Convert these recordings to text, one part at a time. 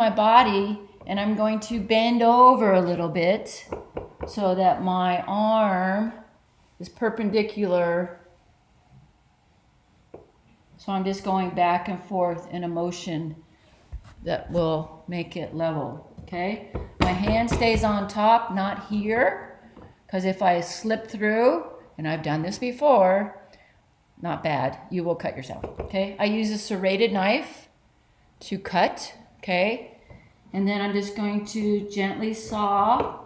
my body, and I'm going to bend over a little bit so that my arm is perpendicular. So I'm just going back and forth in a motion that will make it level, okay? My hand stays on top, not here, because if I slip through, and I've done this before, not bad, you will cut yourself, okay? I use a serrated knife to cut, okay? And then I'm just going to gently saw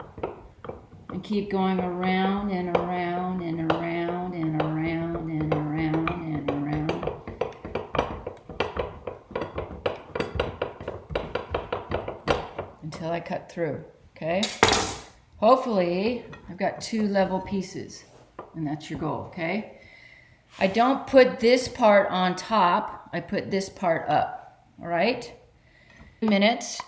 and keep going around and around and around and around and around and around. Until I cut through, okay? Hopefully, I've got 2 level pieces, and that's your goal, okay? I don't put this part on top, I put this part up, all right? Minutes,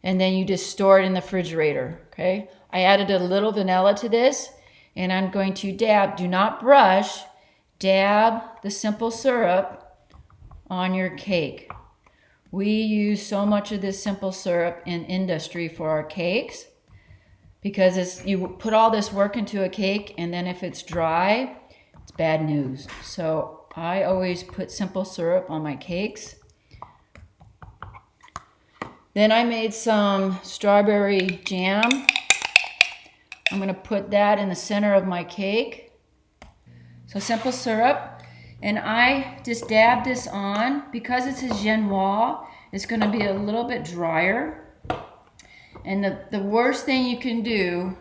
and then you just store it in the refrigerator, okay? I added a little vanilla to this, and I'm going to dab, do not brush, dab the simple syrup on your cake. We use so much of this simple syrup in industry for our cakes because you put all this work into a cake, and then if it's dry, it's bad news. So I always put simple syrup on my cakes. Then I made some strawberry jam. I'm going to put that in the center of my cake. So simple syrup. And I just dab this on. Because it's a genoise, it's going to be a little bit drier. And the worst thing you can do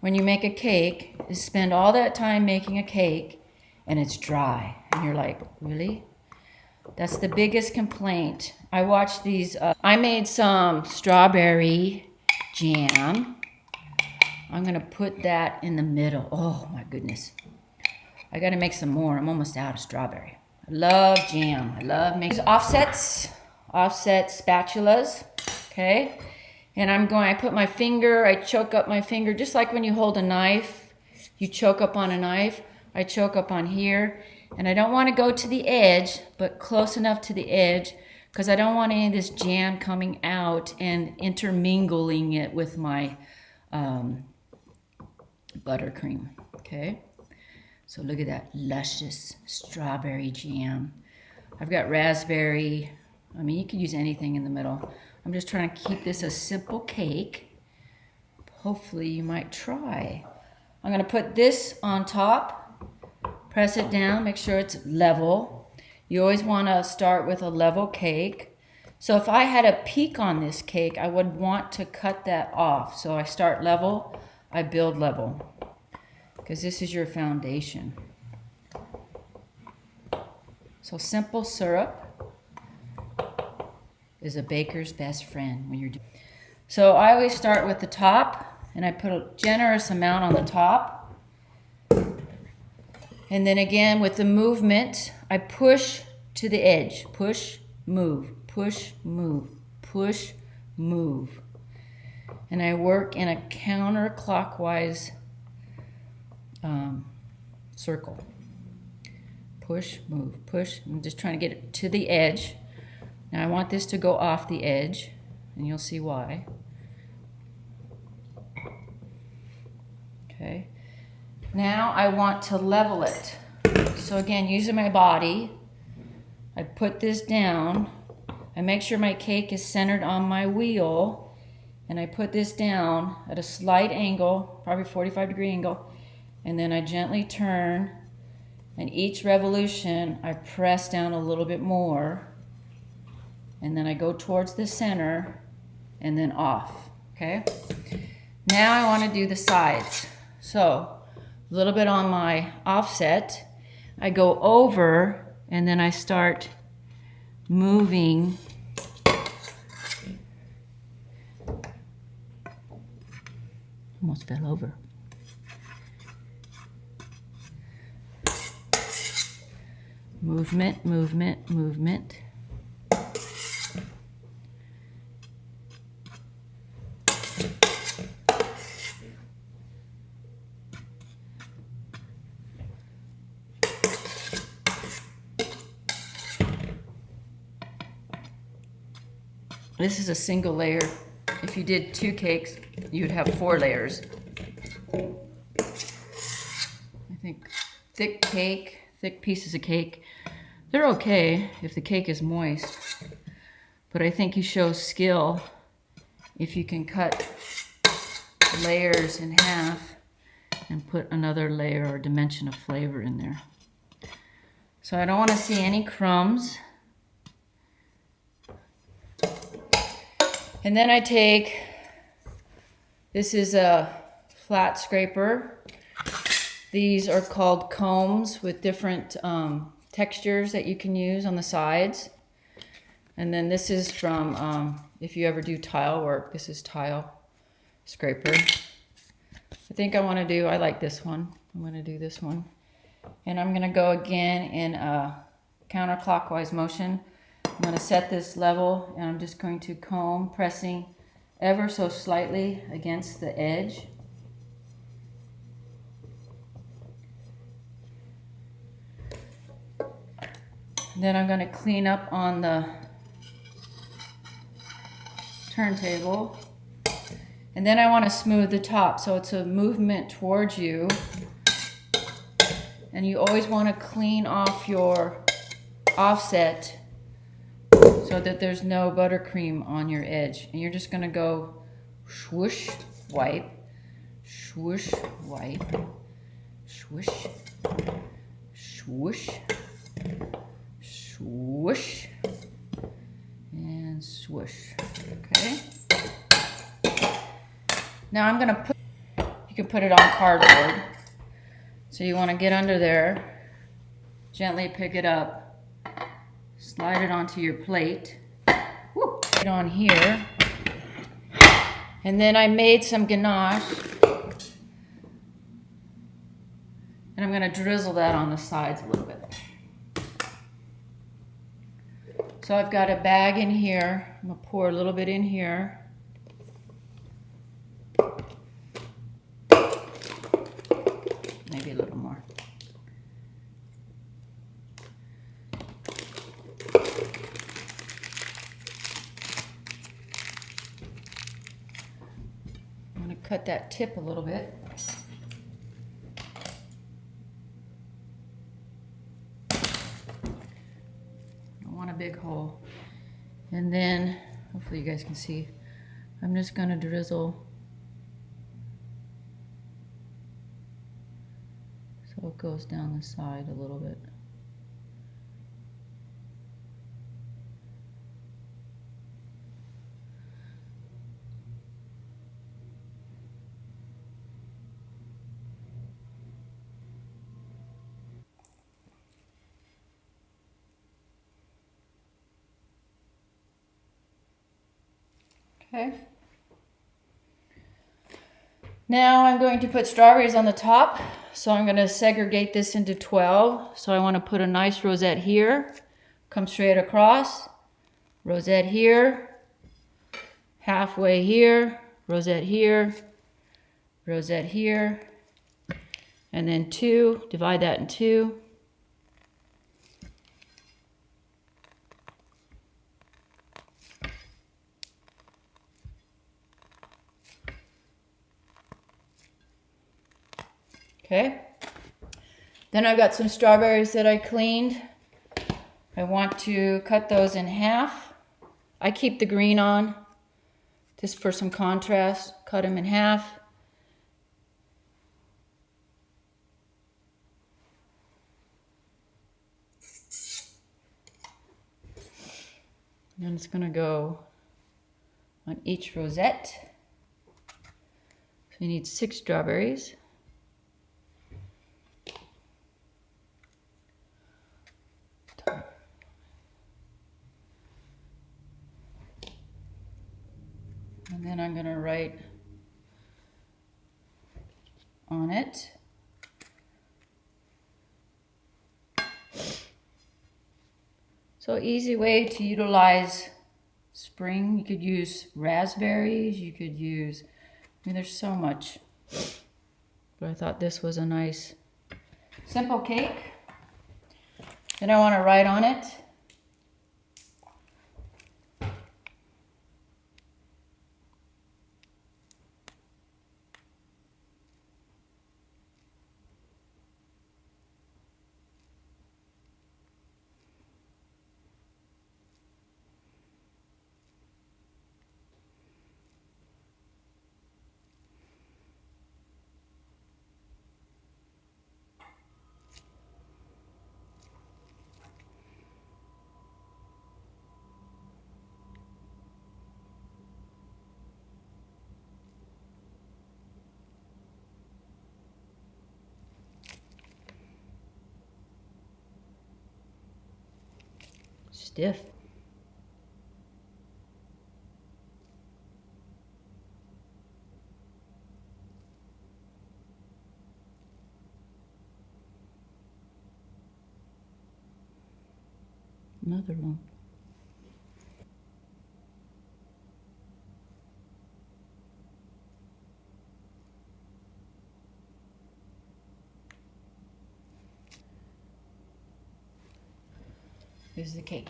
when you make a cake is spend all that time making a cake and it's dry. And you're like, really? That's the biggest complaint. I watched these. I made some strawberry jam. I'm going to put that in the middle. Oh, my goodness. I got to make some more. I'm almost out of strawberry. I love jam. I love making offset spatulas. Okay. And I put my finger, I choke up my finger, just like when you hold a knife, you choke up on a knife. I choke up on here. And I don't want to go to the edge, but close enough to the edge, because I don't want any of this jam coming out and intermingling it with my buttercream. Okay. So look at that luscious strawberry jam. I've got raspberry. I mean, you could use anything in the middle. I'm just trying to keep this a simple cake. Hopefully you might try. I'm going to put this on top, press it down, make sure it's level. You always want to start with a level cake. So if I had a peak on this cake, I would want to cut that off. So I start level, I build level, because this is your foundation. So simple syrup is a baker's best friend when you're doing. So I always start with the top, and I put a generous amount on the top. And then again with the movement, I push to the edge. Push, move, push, move, push, move. And I work in a counterclockwise circle. Push, move, push. I'm just trying to get it to the edge. Now I want this to go off the edge, and you'll see why. Okay. Now I want to level it. So again, using my body, I put this down. I make sure my cake is centered on my wheel, and I put this down at a slight angle, probably 45-degree angle, and then I gently turn, and each revolution I press down a little bit more. And then I go towards the center and then off, okay? Now I want to do the sides. So a little bit on my offset, I go over and then I start moving. Almost fell over. Movement, movement, movement. This is a single layer. If you did 2 cakes, you'd have 4 layers. I think thick pieces of cake, they're okay if the cake is moist. But I think you show skill if you can cut layers in half and put another layer or dimension of flavor in there. So I don't want to see any crumbs. And then I take, this is a flat scraper. These are called combs with different textures that you can use on the sides. And then this is from, if you ever do tile work, this is tile scraper. I think I like this one. I'm going to do this one. And I'm going to go again in a counterclockwise motion. I'm going to set this level and I'm just going to comb, pressing ever so slightly against the edge. Then I'm going to clean up on the turntable. And then I want to smooth the top, so it's a movement towards you. And you always want to clean off your offset so that there's no buttercream on your edge. And you're just going to go swoosh, wipe, swoosh, wipe, swoosh, swoosh, swoosh, and swoosh. Okay. Now I'm going to put, you can put it on cardboard. So you want to get under there, gently pick it up, slide it onto your plate, whoop, put it on here. And then I made some ganache. And I'm going to drizzle that on the sides a little bit. So I've got a bag in here. I'm going to pour a little bit in here. Maybe a little more. I'm going to cut that tip a little bit. A big hole. And then hopefully you guys can see, I'm just going to drizzle so it goes down the side a little bit. Okay. Now I'm going to put strawberries on the top. So I'm going to segregate this into 12. So I want to put a nice rosette here. Come straight across. Rosette here. Halfway here. Rosette here. Rosette here. And then 2. Divide that in 2. Okay, then I've got some strawberries that I cleaned. I want to cut those in half. I keep the green on just for some contrast. Cut them in half. And then it's going to go on each rosette. So you need 6 strawberries. And then I'm going to write on it. So easy way to utilize spring. You could use raspberries. You could use, there's so much. But I thought this was a nice, simple cake. Then I want to write on it. stiff. Another lump. Here's the cake.